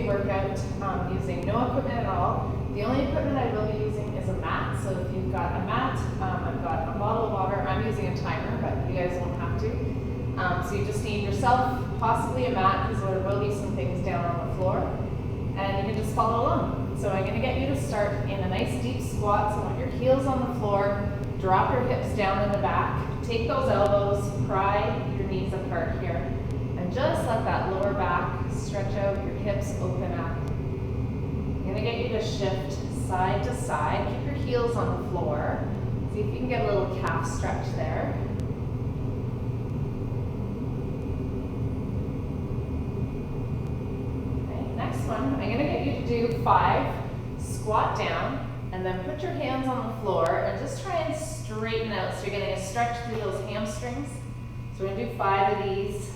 weight workout using no equipment at all. The only equipment I will be using is a mat. So if you've got a mat, I've got a bottle of water. I'm using a timer, but you guys won't have to. So you just need yourself, possibly a mat, because there will be some things down on the floor. And you can just follow along. So I'm going to get you to start in a nice deep squat. So I want your heels on the floor, drop your hips down in the back, take those elbows, pry your knees apart here. And just let that lower back stretch out, your hips open up. I'm going to get you to shift side to side. Keep your heels on the floor. See if you can get a little calf stretch there. Okay, next one, I'm going to get you to do 5, squat down, and then put your hands on the floor and just try and straighten out. So you're getting a stretch through those hamstrings. So we're going to do 5 of these.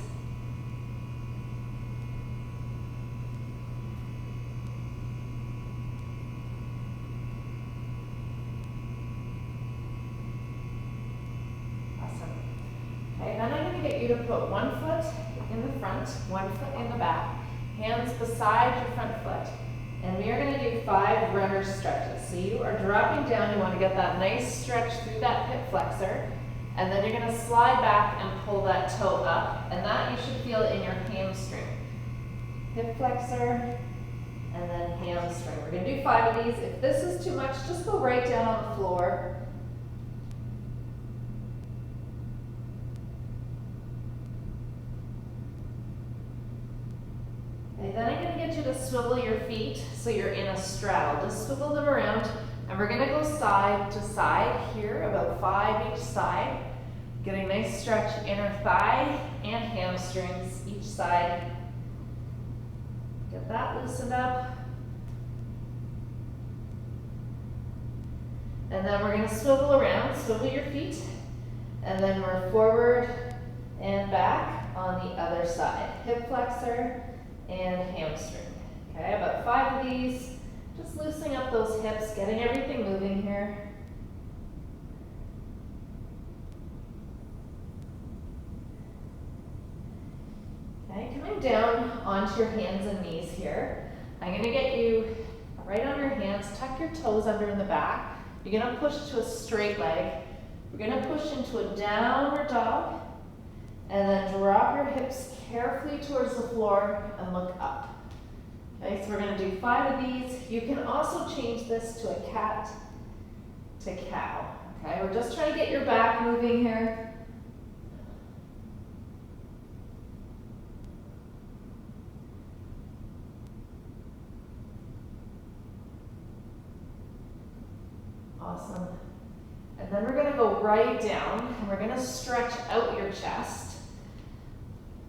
Okay, then I'm going to get you to put one foot in the front, one foot in the back, hands beside your front foot. And we are going to do 5 runner stretches. So you are dropping down, you want to get that nice stretch through that hip flexor, and then you're going to slide back and pull that toe up, and that you should feel in your hamstring. Hip flexor, and then hamstring. We're going to do 5 of these. If this is too much, just go right down on the floor. Okay, then I'm going to get you to swivel your feet so you're in a straddle. Just swivel them around, and we're going to go side to side here, about 5 each side. Getting a nice stretch inner thigh and hamstrings each side. Get that loosened up. And then we're going to swivel around, swivel your feet, and then we're forward and back on the other side. Hip flexor and hamstring. Okay, about 5 of these. Just loosening up those hips, getting everything moving here. Okay, coming down onto your hands and knees here. I'm going to get you right on your hands, tuck your toes under in the back. You're going to push to a straight leg. We're going to push into a downward dog, and then drop your hips carefully towards the floor and look up. Okay, so we're going to do 5 of these. You can also change this to a cat to cow. Okay, we're just trying to get your back moving here. Awesome. And then we're going to go right down, and we're going to stretch out your chest.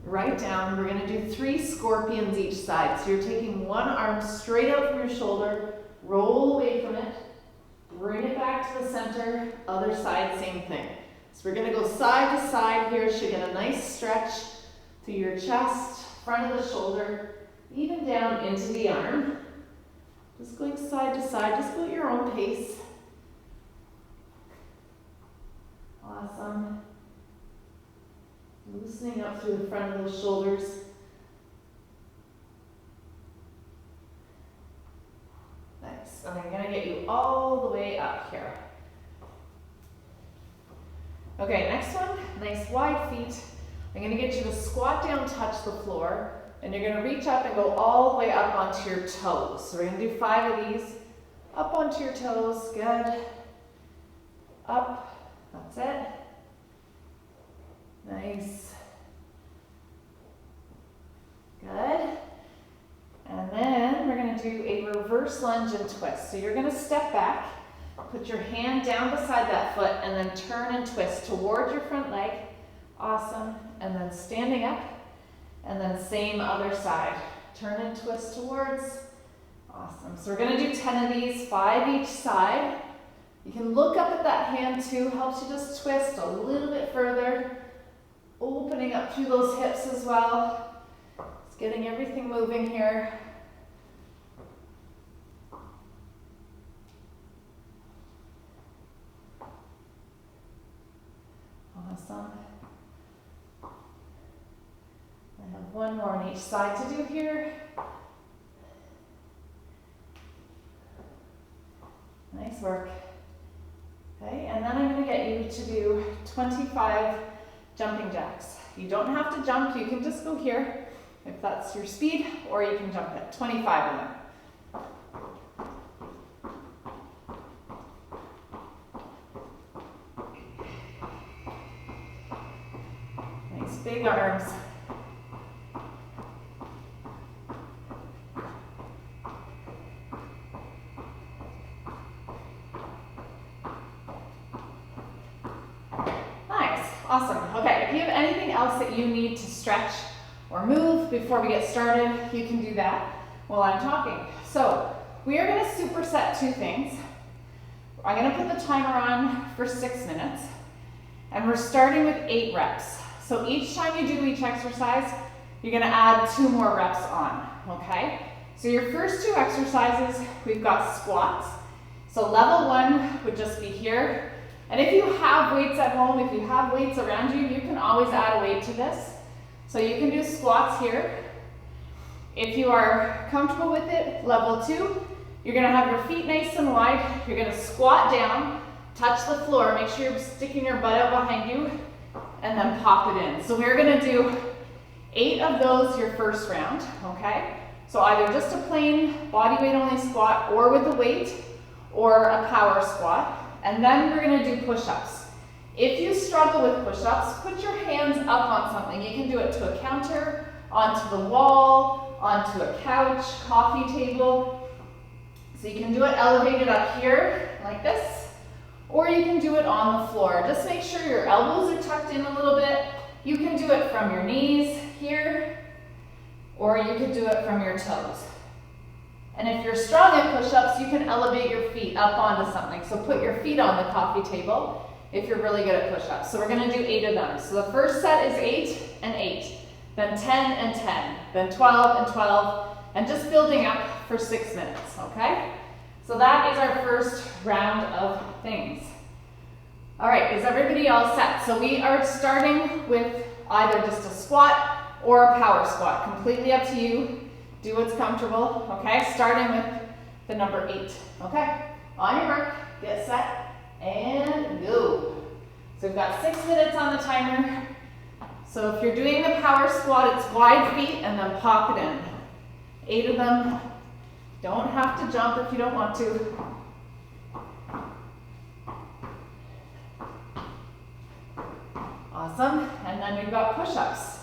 Right down, we're going to do 3 scorpions each side. So you're taking one arm straight out from your shoulder, roll away from it, bring it back to the center, other side, same thing. So we're going to go side to side here. Should get a nice stretch through your chest, front of the shoulder, even down into the arm. Just going side to side, just go at your own pace. Awesome. Loosening up through the front of those shoulders. Nice. And I'm going to get you all the way up here. Okay, next one. Nice wide feet. I'm going to get you to squat down, touch the floor, and you're going to reach up and go all the way up onto your toes. So we're going to do 5 of these. Up onto your toes. Good. Up. That's it. Nice. Good. And then we're going to do a reverse lunge and twist. So you're going to step back, put your hand down beside that foot, and then turn and twist towards your front leg. Awesome. And then standing up, and then same other side. Turn and twist towards. Awesome. So we're going to do 10 of these, 5 each side. You can look up at that hand too, helps you just twist a little bit further, opening up through those hips as well. Just getting everything moving here. Awesome. I have one more on each side to do here. Nice work. Okay, and then I'm going to get you to do 25 jumping jacks. You don't have to jump, you can just go here if that's your speed, or you can jump it. 25 of them. Nice big arms. Awesome. Okay, if you have anything else that you need to stretch or move before we get started, you can do that while I'm talking. So we are going to superset 2 things. I'm going to put the timer on for 6 minutes, and we're starting with 8 reps. So each time you do each exercise, you're going to add 2 more reps on, okay? So your first 2 exercises, we've got squats. So level 1 would just be here. And if you have weights at home, if you have weights around you, you can always add a weight to this. So you can do squats here. If you are comfortable with it, level 2, you're gonna have your feet nice and wide. You're gonna squat down, touch the floor, make sure you're sticking your butt out behind you, and then pop it in. So we're gonna do 8 of those your first round, okay? So either just a plain body weight only squat, or with a weight, or a power squat. And then we're going to do push-ups. If you struggle with push-ups, put your hands up on something. You can do it to a counter, onto the wall, onto a couch, coffee table. So you can do it elevated up here, like this, or you can do it on the floor. Just make sure your elbows are tucked in a little bit. You can do it from your knees here, or you could do it from your toes. And if you're strong at push-ups, you can elevate your feet up onto something. So put your feet on the coffee table if you're really good at push-ups. So we're going to do 8 of them. So the first set is 8 and 8, then 10 and 10, then 12 and 12, and just building up for 6 minutes, okay? So that is our first round of things. All right, is everybody all set? So we are starting with either just a squat or a power squat, completely up to you. Do what's comfortable, okay? Starting with the number 8, okay? On your mark, get set, and go. So we've got 6 minutes on the timer. So if you're doing the power squat, it's wide feet and then pop it in. 8 of them. Don't have to jump if you don't want to. Awesome, and then we've got push-ups.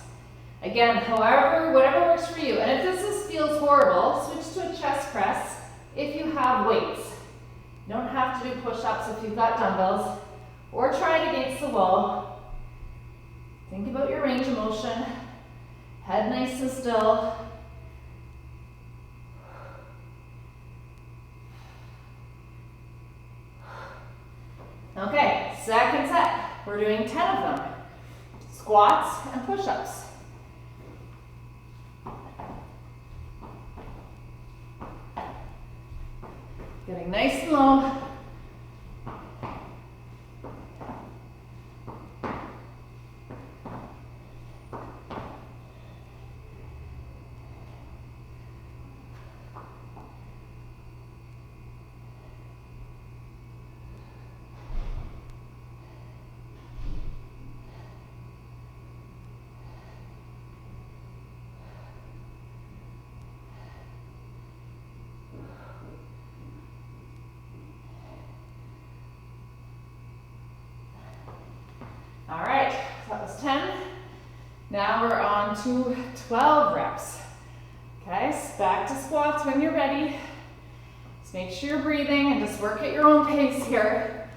Again, however, whatever works for you. And if this feels horrible, switch to a chest press if you have weights. You don't have to do push-ups if you've got dumbbells, or try it against the wall. Think about your range of motion. Head nice and still. Okay, second set. We're doing 10 of them. Squats and push-ups. Getting nice and low. All right, so that was 10. Now we're on to 12 reps. Okay, back to squats when you're ready. Just make sure you're breathing and just work at your own pace here.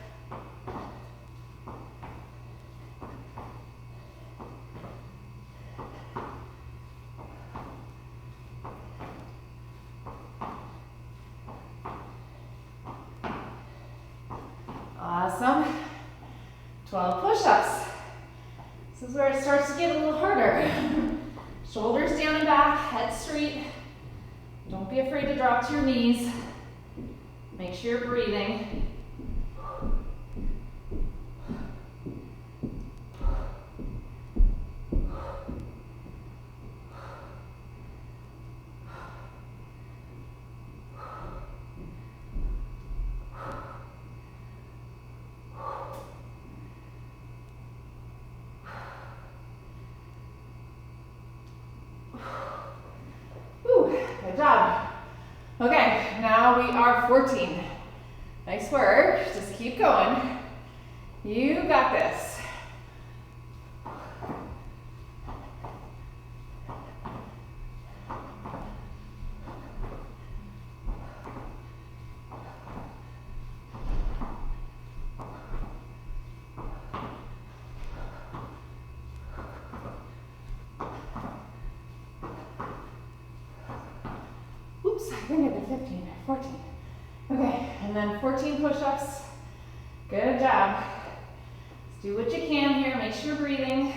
Awesome. 12 push-ups. This is where it starts to get a little harder. Shoulders down and back, head straight. Don't be afraid to drop to your knees. Make sure you're breathing. more, 14. Nice work, just keep going. You got this. Oops, I think I did 15, 14. Okay, and then 14 push-ups. Good job. Let's do what you can here. Make sure you're breathing.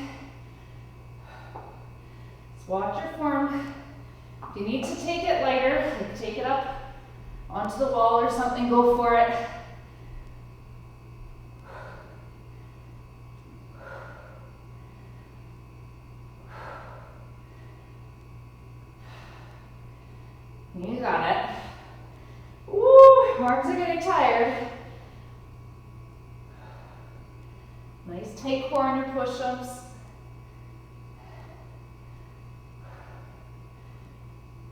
Just watch your form. If you need to take it lighter, like take it up onto the wall or something, go for it. You got it. Woo, arms are getting tired. Nice tight core on your push-ups.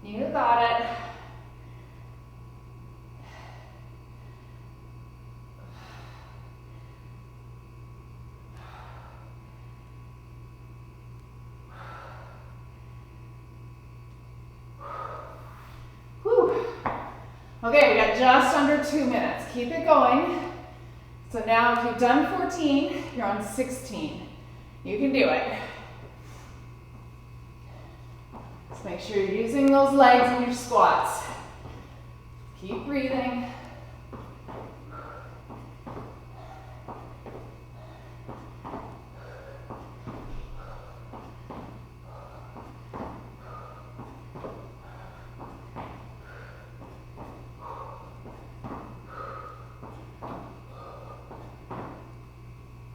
You got it. Whew. Okay, we got just under 2 minutes. Keep it going. So now if you've done 14, you're on 16. You can do it. Just make sure you're using those legs in your squats. Keep breathing.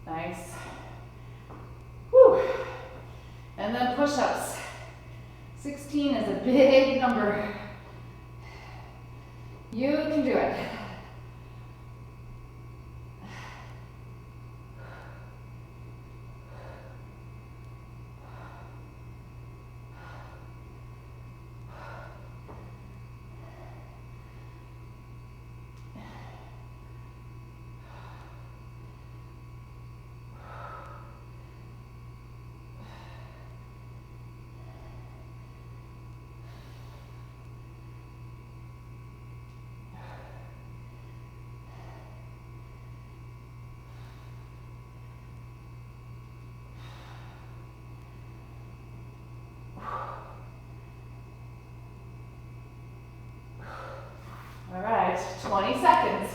Nice. Whew. And then push-ups. 16 is a big number. You can do it. All right, 20 seconds.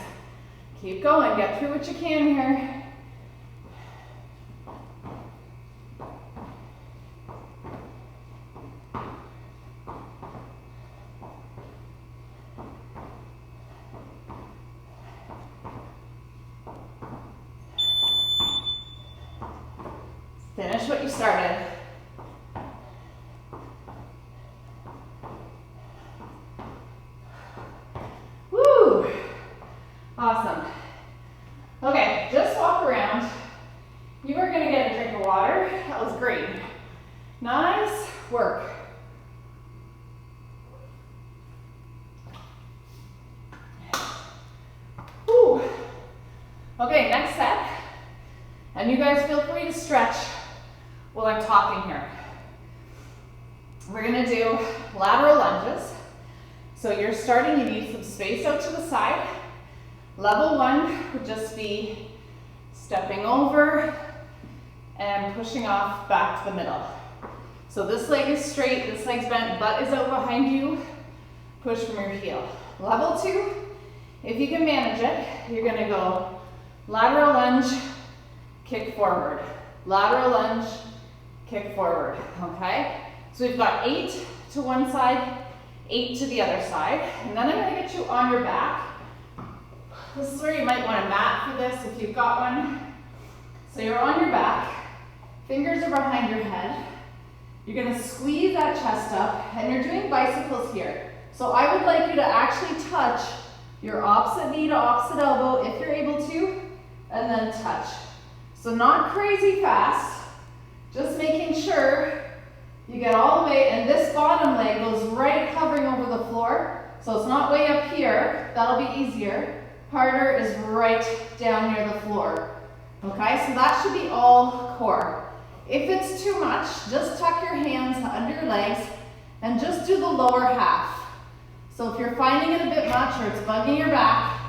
Keep going, get through what you can here. Finish what you started. Woo! Awesome. Okay, just walk around. You are gonna get a drink of water. That was great. Nice work. Woo. Okay, next set. And you guys feel free to stretch while I'm talking here. We're gonna do lateral lunges. So you're starting, you need some space out to the side. Level 1 would just be stepping over and pushing off back to the middle. So this leg is straight, this leg's bent, butt is out behind you. Push from your heel. Level 2, if you can manage it, you're gonna go lateral lunge, kick forward. Lateral lunge, kick forward, okay? So we've got 8 to one side, 8 to the other side, and then I'm gonna get you on your back. This is where you might want a mat for this if you've got one. So you're on your back, fingers are behind your head. You're gonna squeeze that chest up, and you're doing bicycles here. So I would like you to actually touch your opposite knee to opposite elbow if you're able to, and then touch. So not crazy fast, just making sure you get all the way, and this bottom leg goes right hovering over the floor. So it's not way up here, that'll be easier. Harder is right down near the floor. Okay, so that should be all core. If it's too much, just tuck your hands under your legs and just do the lower half. So if you're finding it a bit much or it's bugging your back,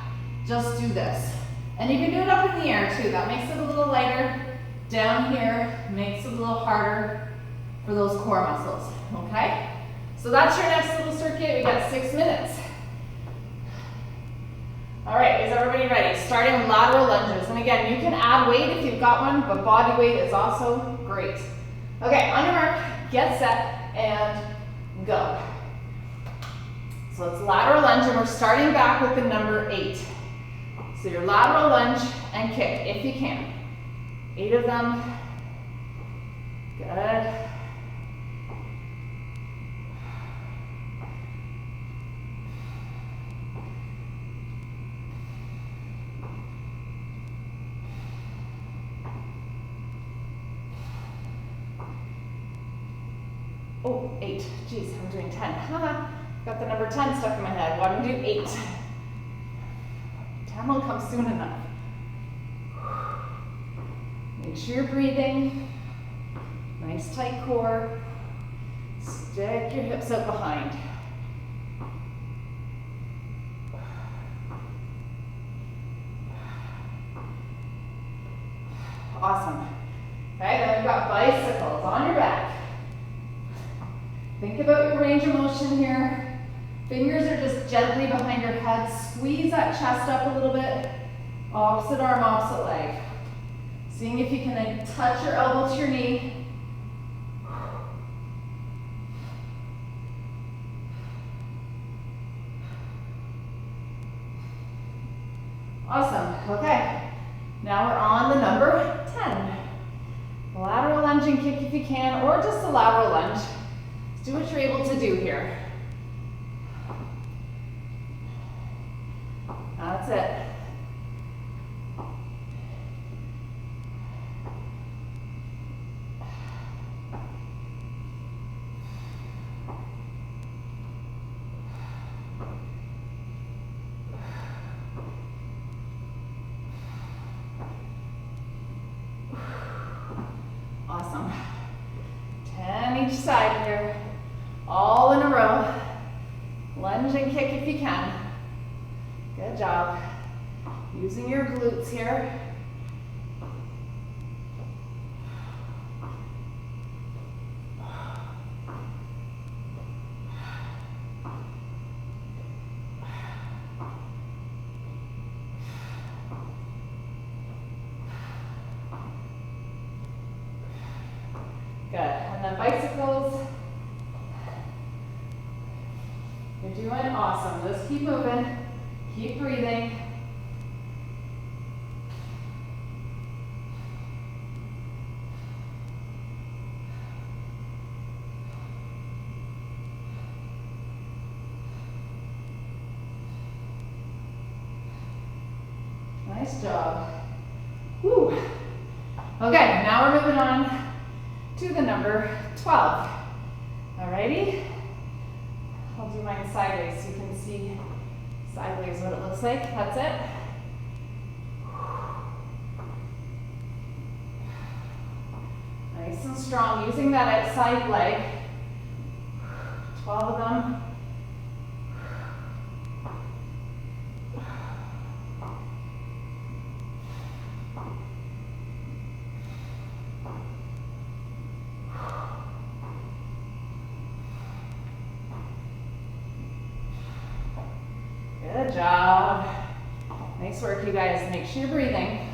just do this. And you can do it up in the air too. That makes it a little lighter. Down here makes it a little harder for those core muscles, okay? So that's your next little circuit. We got 6 minutes. All right, is everybody ready? Starting with lateral lunges. And again, you can add weight if you've got one, but body weight is also great. Okay, on your mark, get set, and go. So it's lateral lunge, and we're starting back with the number 8. So your lateral lunge and kick, if you can. 8 of them. Good. Oh, 8. Jeez, I'm doing 10. Got the number 10 stuck in my head. Why don't we do 8? 10 will come soon enough. Make sure you're breathing. Nice tight core. Stick your hips out behind. Awesome. Okay, then we've got bicycles on your back. Think about your range of motion here. Fingers are just gently behind your head. Squeeze that chest up a little bit. Opposite arm, opposite leg. Seeing if you can then touch your elbow to your knee. Awesome. Okay. Now we're on the number 10. Lateral lunge and kick if you can, or just a lateral lunge. Do what you're able to do here. That's it. Awesome. 10 each side here. All in a row. Lunge and kick if you can. Good job. Using your glutes here. Good. And then bicycles. You're doing awesome. Just keep moving. Keep breathing. Nice job. Whew. Okay, now we're moving on to the number 12. Alrighty? I'll do mine sideways so you can see sideways what it looks like. That's it. Nice and strong, using that outside leg. 12 of them. Good job. Nice work, you guys. Make sure you're breathing.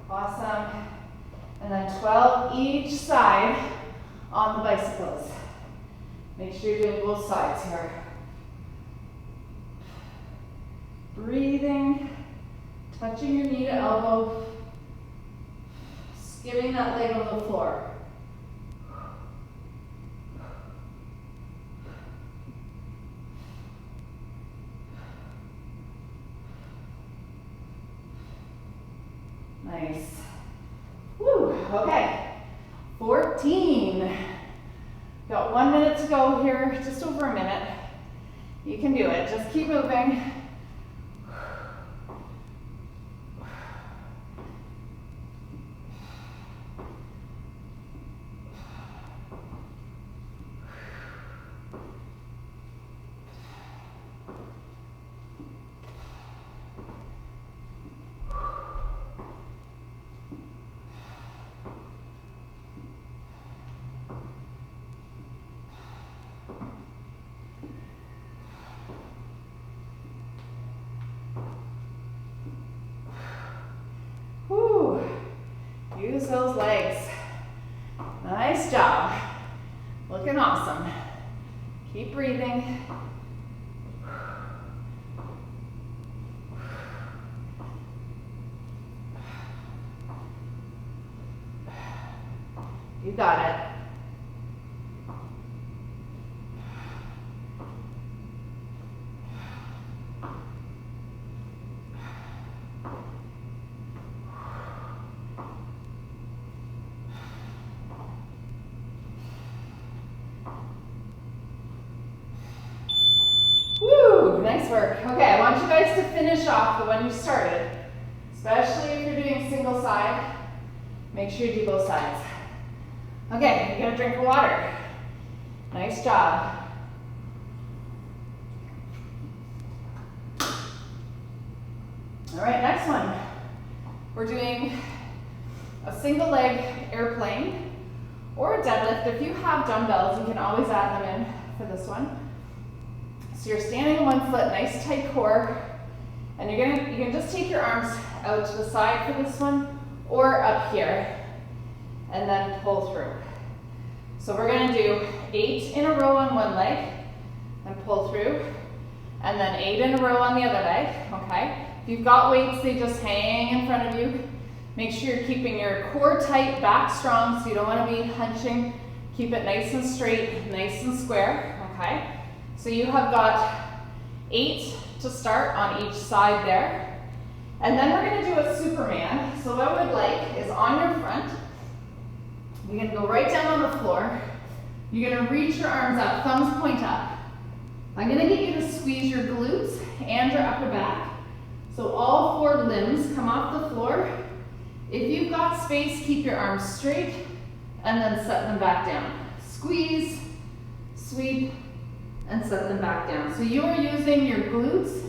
Awesome. And then 12 each side on the bicycles. Make sure you're doing both sides here. Breathing, touching your knee to elbow, skimming that leg on the floor. Nice. Woo, okay. 14. Got 1 minute to go here, just over a minute. You can do it, just keep moving. Use those legs. Nice job. Looking awesome. Keep breathing. You got it. Nice work. Okay, I want you guys to finish off the one you started, especially if you're doing single side. Make sure you do both sides. Okay, you're gonna drink of water. Nice job. All right, next one. We're doing a single leg airplane or a deadlift. If you have dumbbells, you can always add them in for this one. So you're standing on one foot, nice tight core, and you can just take your arms out to the side for this one, or up here, and then pull through. So we're gonna do 8 in a row on one leg, and pull through, and then 8 in a row on the other leg, okay? If you've got weights, they just hang in front of you. Make sure you're keeping your core tight, back strong, so you don't wanna be hunching. Keep it nice and straight, nice and square, okay? So you have got 8 to start on each side there. And then we're gonna do a Superman. So what I would like is on your front, you're gonna go right down on the floor. You're gonna reach your arms up, thumbs point up. I'm gonna get you to squeeze your glutes and your upper back. So all 4 limbs come off the floor. If you've got space, keep your arms straight and then set them back down. Squeeze, sweep, and set them back down. So you're using your glutes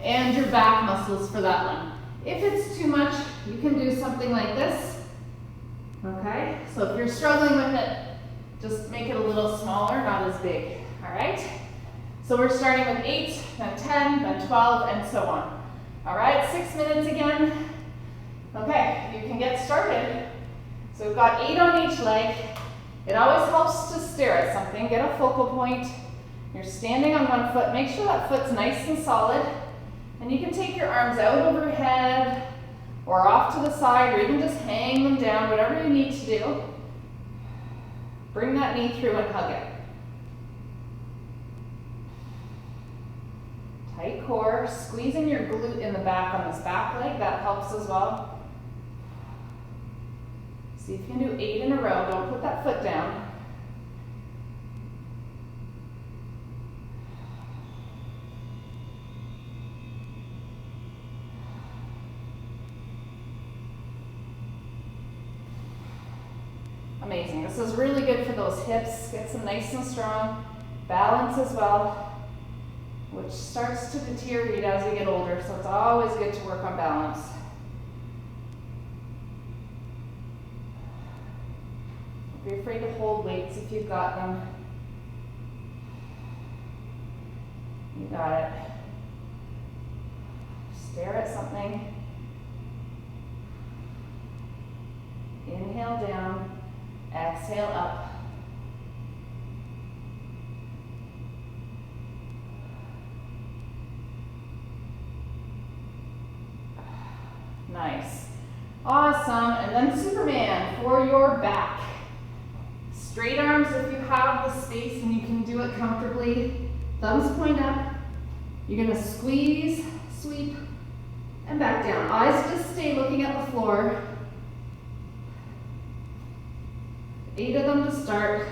and your back muscles for that one. If it's too much, you can do something like this, okay? So if you're struggling with it, just make it a little smaller, not as big, all right? So we're starting with 8, then 10, then 12, and so on. All right, 6 minutes again. Okay, you can get started. So we've got 8 on each leg. It always helps to stare at something, get a focal point. You're standing on one foot, make sure that foot's nice and solid, and you can take your arms out overhead or off to the side, or even just hang them down, whatever you need to do. Bring that knee through and hug it. Tight core, squeezing your glute in the back on this back leg, that helps as well. See if you can do 8 in a row, don't put that foot down. Amazing. This is really good for those hips. Get some nice and strong balance as well, which starts to deteriorate as we get older, so it's always good to work on balance. Don't be afraid to hold weights if you've got them. You got it. Stare at something. Inhale down. Exhale up. Nice. Awesome. And then Superman for your back. Straight arms if you have the space and you can do it comfortably. Thumbs point up. You're going to squeeze, sweep, and back down. Eyes just stay looking at the floor. 8 of them to start.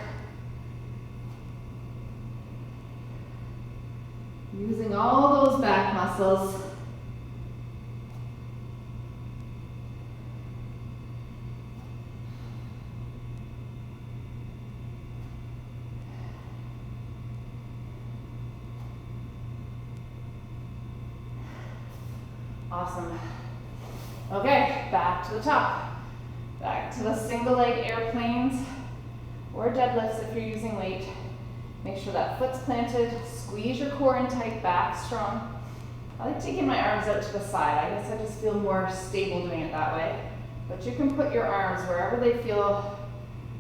Using all those back muscles. Awesome. Okay, back to the top. Back to the single leg airplanes or deadlifts if you're using weight. Make sure that foot's planted, squeeze your core in tight, back strong. I like taking my arms out to the side. I guess I just feel more stable doing it that way. But you can put your arms wherever they feel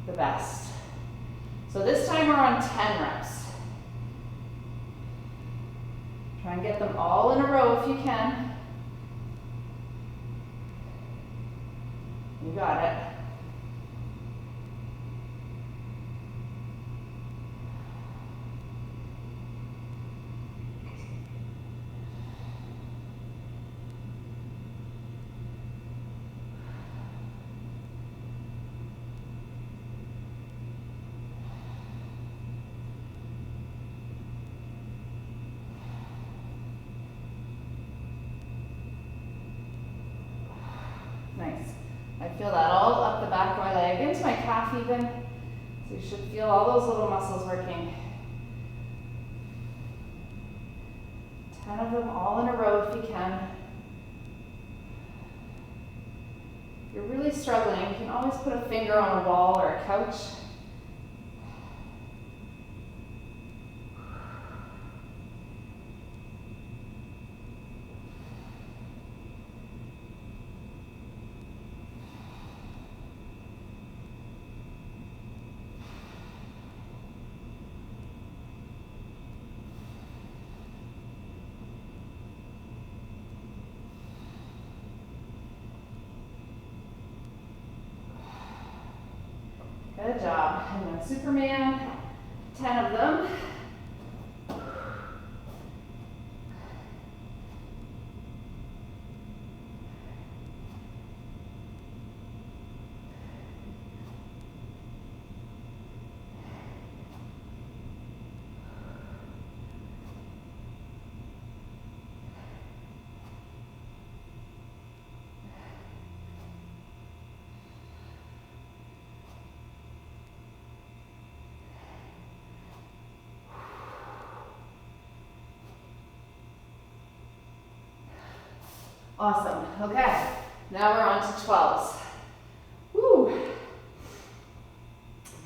the best. So this time we're on 10 reps. Try and get them all in a row if you can. You got it. Nice. I feel that all up the back of my leg, into my calf even. So you should feel all those little muscles working. 10 of them all in a row if you can. If you're really struggling, you can always put a finger on a wall or a couch. Good job. And then Superman, 10 of them. Awesome. Okay, now we're on to 12s. Woo.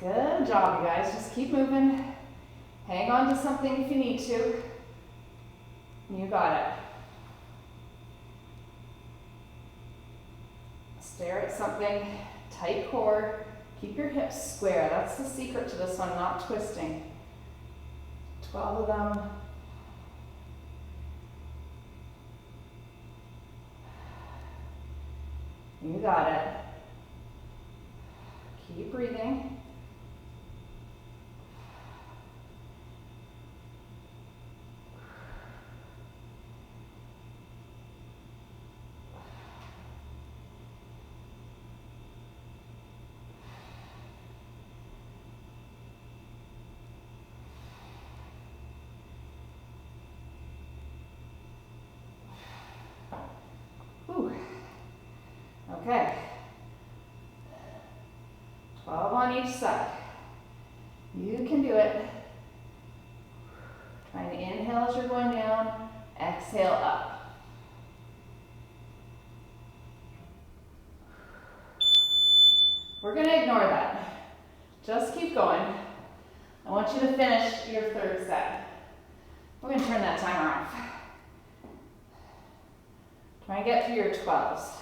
Good job, you guys. Just keep moving. Hang on to something if you need to. You got it. Stare at something. Tight core. Keep your hips square. That's the secret to this one, not twisting. 12 of them. You got it. Keep breathing. Whew. Okay. 12 on each side. You can do it. Trying to inhale as you're going down, exhale up. We're going to ignore that. Just keep going. I want you to finish your third set. We're going to turn that timer off. Try and get through your 12s.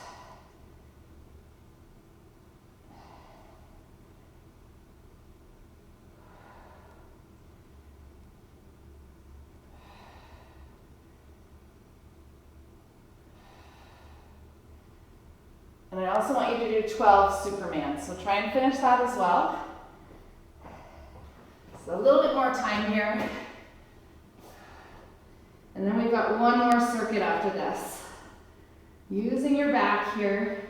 And I also want you to do 12 Superman. So try and finish that as well. So a little bit more time here. And then we've got one more circuit after this. Using your back here.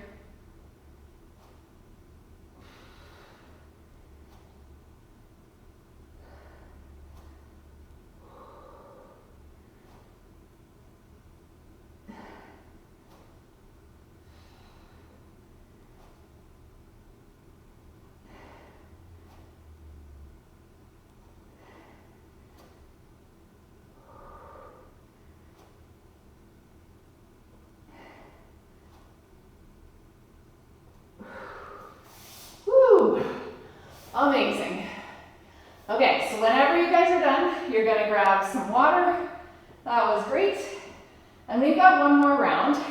Amazing. Okay, so whenever you guys are done, you're gonna grab some water. That was great. And we've got one more round.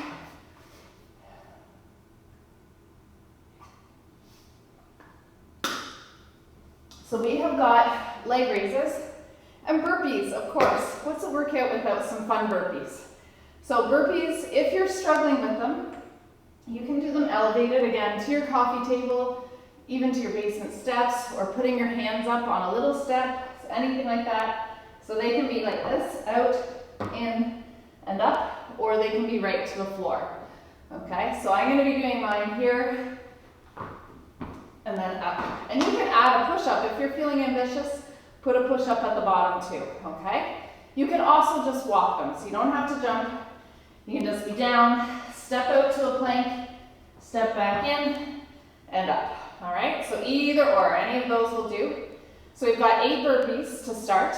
So we have got leg raises and burpees, of course. What's a workout without some fun burpees? So burpees, if you're struggling with them, you can do them elevated again to your coffee table, even to your basement steps, or putting your hands up on a little step, anything like that. So they can be like this, out, in, and up, or they can be right to the floor. Okay, so I'm gonna be doing mine here, and then up. And you can add a push-up if you're feeling ambitious, put a push-up at the bottom too, okay? You can also just walk them, so you don't have to jump. You can just be down, step out to a plank, step back in, and up. All right, so either or, any of those will do. So we've got 8 burpees to start,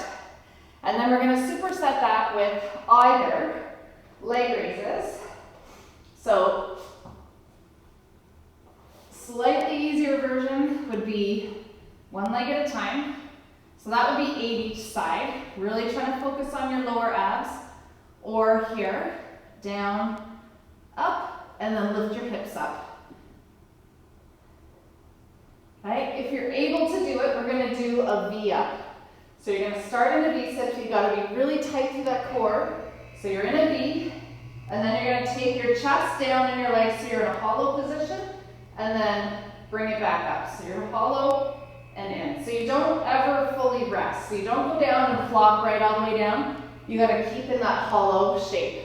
and then we're gonna superset that with either leg raises. So slightly easier version would be one leg at a time. So that would be 8 each side, really trying to focus on your lower abs, or here, down, up, and then lift your hips up. Right? If you're able to do it, we're going to do a V up. So you're going to start in a V sit. You've got to be really tight through that core. So you're in a V, and then you're going to take your chest down in your legs so you're in a hollow position, and then bring it back up. So you're hollow and in. So you don't ever fully rest. So you don't go down and flop right all the way down. You got to keep in that hollow shape.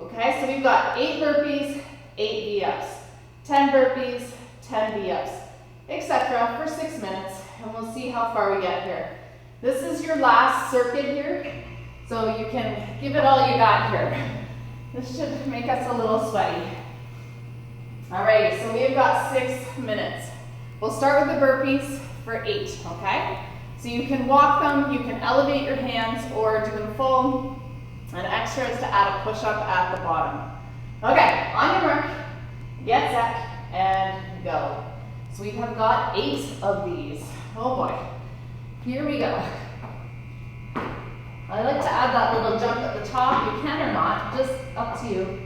Okay, so we've got 8 burpees, 8 V ups, 10 burpees, 10 V ups, etc. for 6 minutes, and we'll see how far we get here. This is your last circuit here, so you can give it all you got here. This should make us a little sweaty. Alrighty, so we've got 6 minutes. We'll start with the burpees for 8, okay? So you can walk them, you can elevate your hands, or do them full, and extra is to add a push-up at the bottom. Okay, on your mark, get set, and go. So we have got 8 of these. Oh boy. Here we go. I like to add that little jump at the top. You can or not, just up to you.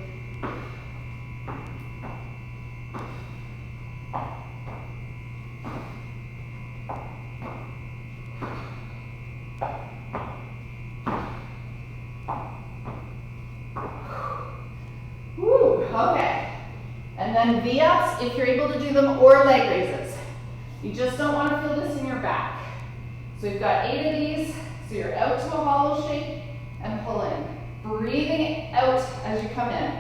Woo, okay. And then V-ups, if you're able to do them, or leg raises. You just don't want to feel this in your back. So we've got 8 of these, so you're out to a hollow shape and pull in. Breathing out as you come in.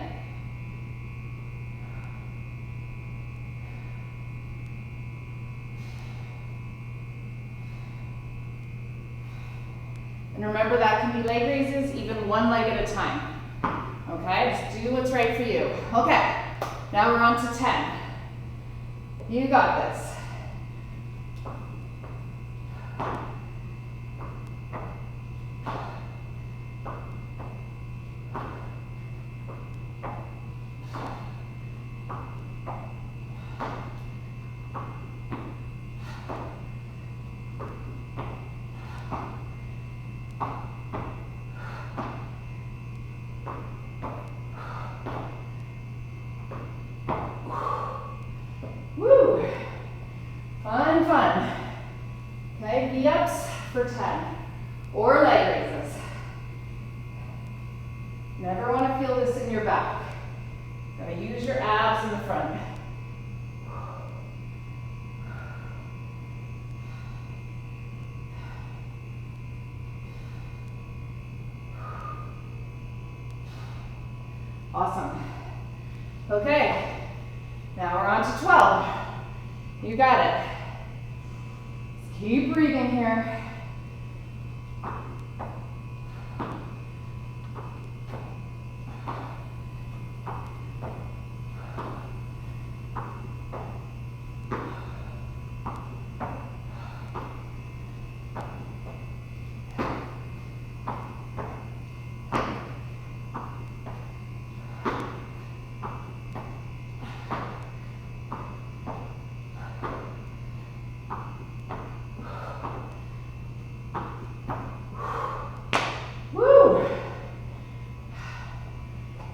And remember, that can be leg raises, even one leg at a time. Okay, just do what's right for you. Okay, now we're on to 10. You got this. Woo! Fun, fun. Okay, V-ups for 10. Or leg raises. Never want to feel this in your back. Gotta use your abs in the front. Awesome. Okay, now we're on to 12. You got it. Just keep breathing here.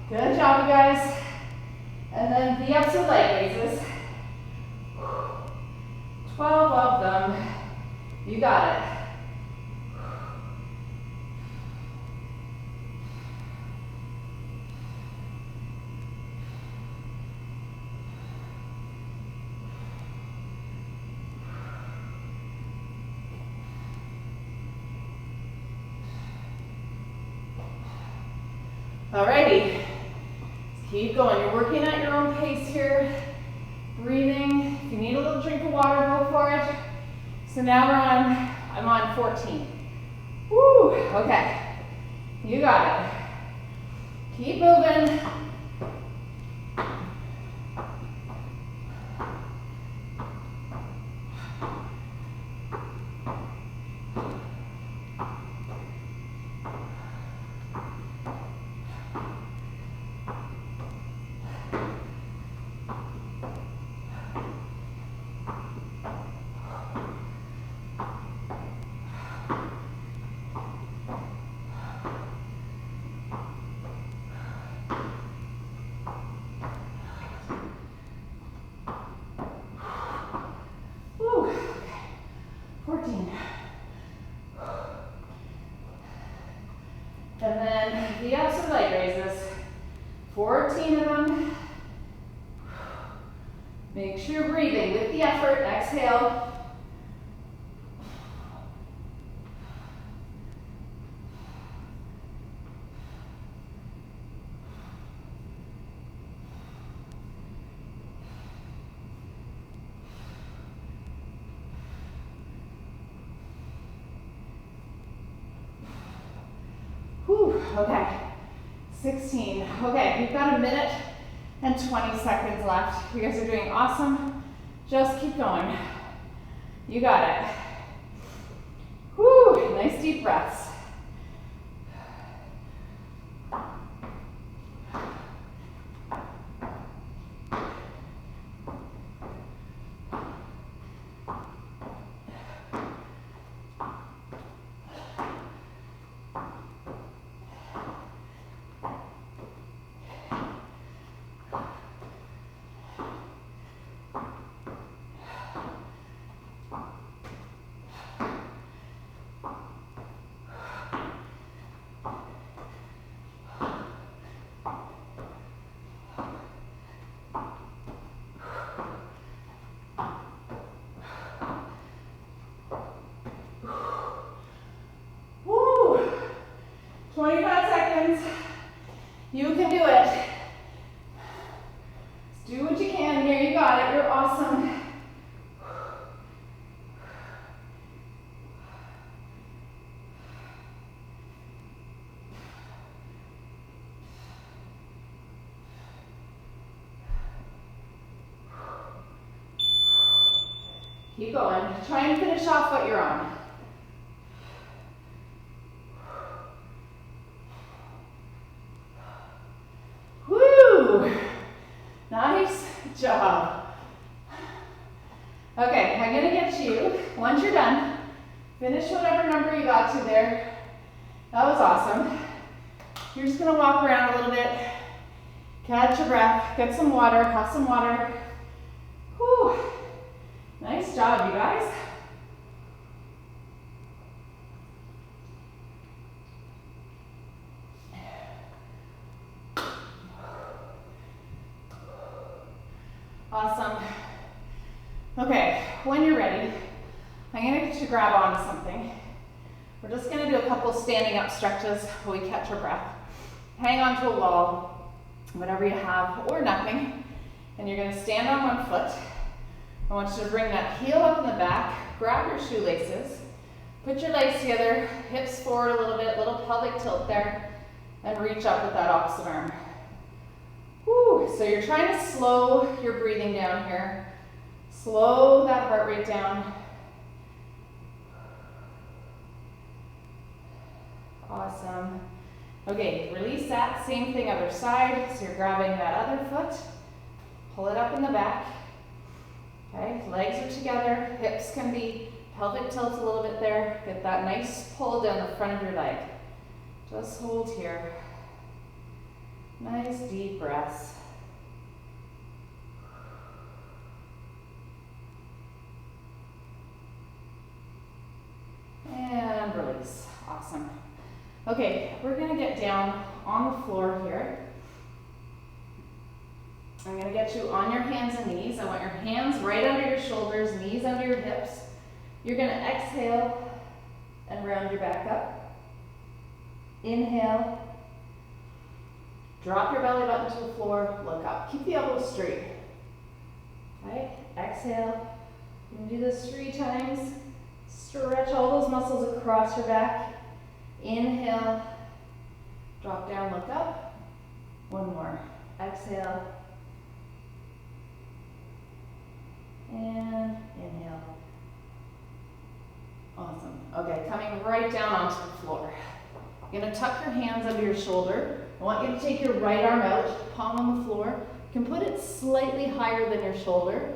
Good job, you guys. And then the ups and leg raises. 12 of them. You got it. Alrighty. Keep going. You're working at your own pace here. Breathing. If you need a little drink of water, go for it. So now I'm on 14. Woo, okay. You got it. Keep moving. Woo, okay. 14. And then the ups and leg raises. 14 of them. Make sure you're breathing with the effort. Exhale. Whew, okay. 16. Okay, we've got a minute and 20 seconds left. You guys are doing awesome. Just keep going. You got it. Whew, nice deep breaths. Woo! 25 seconds. You can do it. Just do what you can here. You got it. You're awesome. Keep going. Try and finish off what you're on. Woo! Nice job. Okay, I'm gonna get you, once you're done, finish whatever number you got to there. That was awesome. You're just gonna walk around a little bit, catch your breath, get some water, have some water. Whew. Nice job, you guys. Awesome. Okay, when you're ready, I'm gonna get you to grab onto something. We're just gonna do a couple standing up stretches while we catch our breath. Hang onto a wall. whatever you have, or nothing. And you're gonna stand on one foot. I want you to bring that heel up in the back, grab your shoelaces, put your legs together, hips forward a little bit, little pelvic tilt there, and reach up with that opposite arm. Woo. So you're trying to slow your breathing down here. Slow that heart rate down. Awesome. Okay, release that. Same thing other side. So you're grabbing that other foot, pull it up in the back. Okay, legs are together, hips can be pelvic tilt a little bit there. Get that nice pull down the front of your leg. Just hold here. Nice deep breaths. And release. Awesome. Okay, we're gonna get down on the floor here. I'm gonna get you on your hands and knees. I want your hands right under your shoulders, knees under your hips. You're gonna exhale and round your back up. Inhale. Drop your belly button to the floor, look up. Keep the elbows straight. Okay, exhale. You can do this 3 times. Stretch all those muscles across your back. Inhale. Drop down, look up. One more. Exhale. And inhale. Awesome. Okay, coming right down onto the floor. You're gonna tuck your hands under your shoulder. I want you to take your right arm out, palm on the floor. You can put it slightly higher than your shoulder.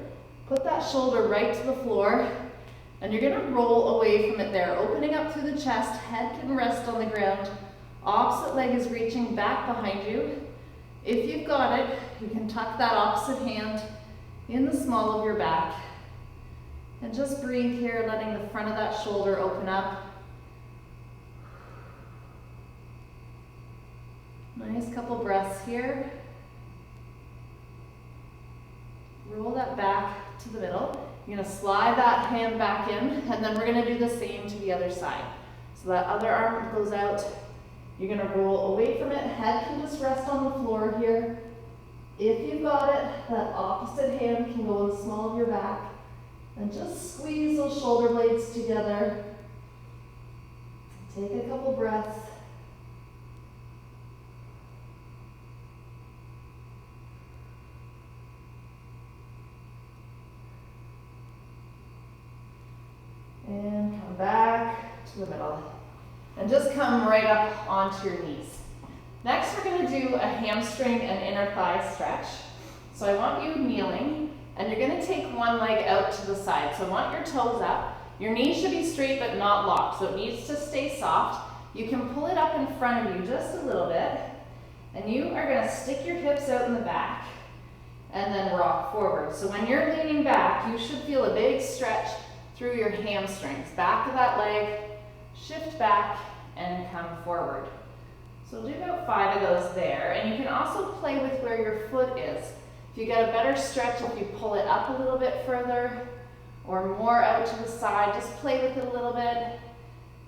Put that shoulder right to the floor, and you're gonna roll away from it there, opening up through the chest, head can rest on the ground. Opposite leg is reaching back behind you. If you've got it, you can tuck that opposite hand in the small of your back. And just breathe here, letting the front of that shoulder open up. Nice couple breaths here. Roll that back to the middle. You're gonna slide that hand back in, and then we're gonna do the same to the other side. So that other arm goes out. You're gonna roll away from it. Head can just rest on the floor here. If you've got it, that opposite hand can go in the small of your back. And just squeeze those shoulder blades together. Take a couple breaths. And come back to the middle. And just come right up onto your knees. Next, we're going to do a hamstring and inner thigh stretch. So I want you kneeling, and you're going to take one leg out to the side. So I want your toes up. Your knees should be straight but not locked, so it needs to stay soft. You can pull it up in front of you just a little bit, and you are going to stick your hips out in the back and then rock forward. So when you're leaning back, you should feel a big stretch through your hamstrings. Back of that leg, shift back and come forward. So do about 5 of those there. And you can also play with where your foot is. If you get a better stretch, if you pull it up a little bit further or more out to the side, just play with it a little bit.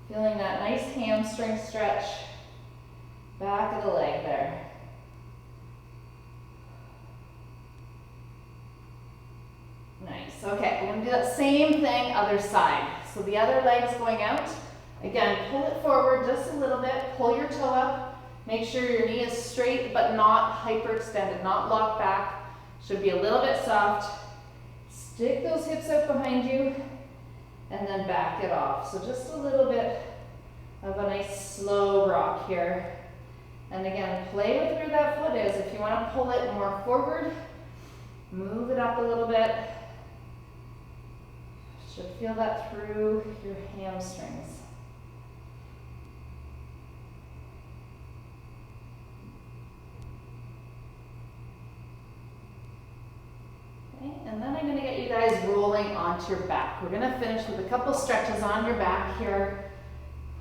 Feeling that nice hamstring stretch. Back of the leg there. Nice. Okay, we're gonna do that same thing other side. So the other leg's going out. Again, pull it forward just a little bit. Pull your toe up. Make sure your knee is straight but not hyperextended, not locked back. Should be a little bit soft. Stick those hips out behind you and then back it off. So just a little bit of a nice slow rock here. And again, play with where that foot is. If you want to pull it more forward, move it up a little bit. Should feel that through your hamstrings. And then I'm going to get you guys rolling onto your back. We're going to finish with a couple stretches on your back here.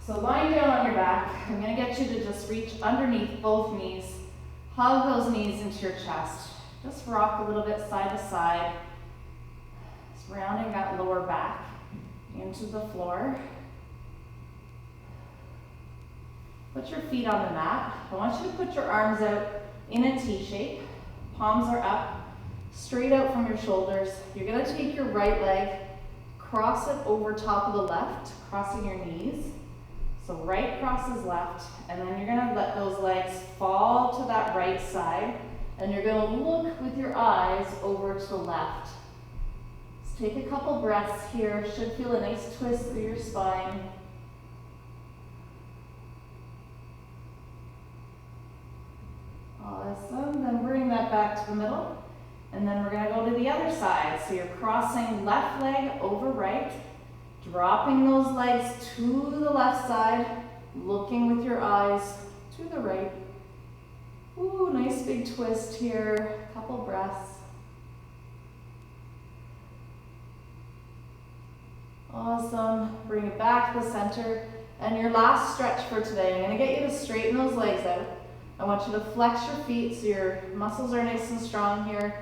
So lying down on your back, I'm going to get you to just reach underneath both knees. Hug those knees into your chest. Just rock a little bit side to side. Just rounding that lower back into the floor. Put your feet on the mat. I want you to put your arms out in a T shape. Palms are up, straight out from your shoulders. You're gonna take your right leg, cross it over top of the left, crossing your knees. So right crosses left, and then you're gonna let those legs fall to that right side, and you're gonna look with your eyes over to the left. So take a couple breaths here. Should feel a nice twist through your spine. Awesome, then bring that back to the middle. And then we're gonna go to the other side. So you're crossing left leg over right, dropping those legs to the left side, looking with your eyes to the right. Ooh, nice big twist here, couple breaths. Awesome, bring it back to the center. And your last stretch for today, I'm gonna get you to straighten those legs out. I want you to flex your feet so your muscles are nice and strong here.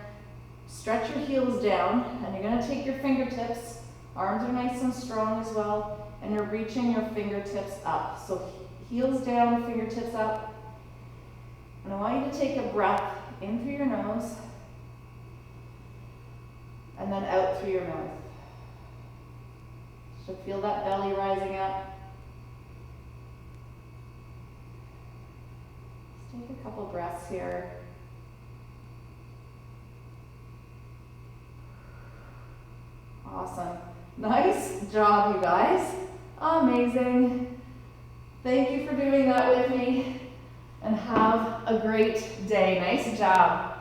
Stretch your heels down, and you're gonna take your fingertips, arms are nice and strong as well, and you're reaching your fingertips up. So heels down, fingertips up. And I want you to take a breath in through your nose, and then out through your mouth. So feel that belly rising up. Just take a couple breaths here. Awesome. Nice job, you guys. Amazing. Thank you for doing that with me, and have a great day. Nice job.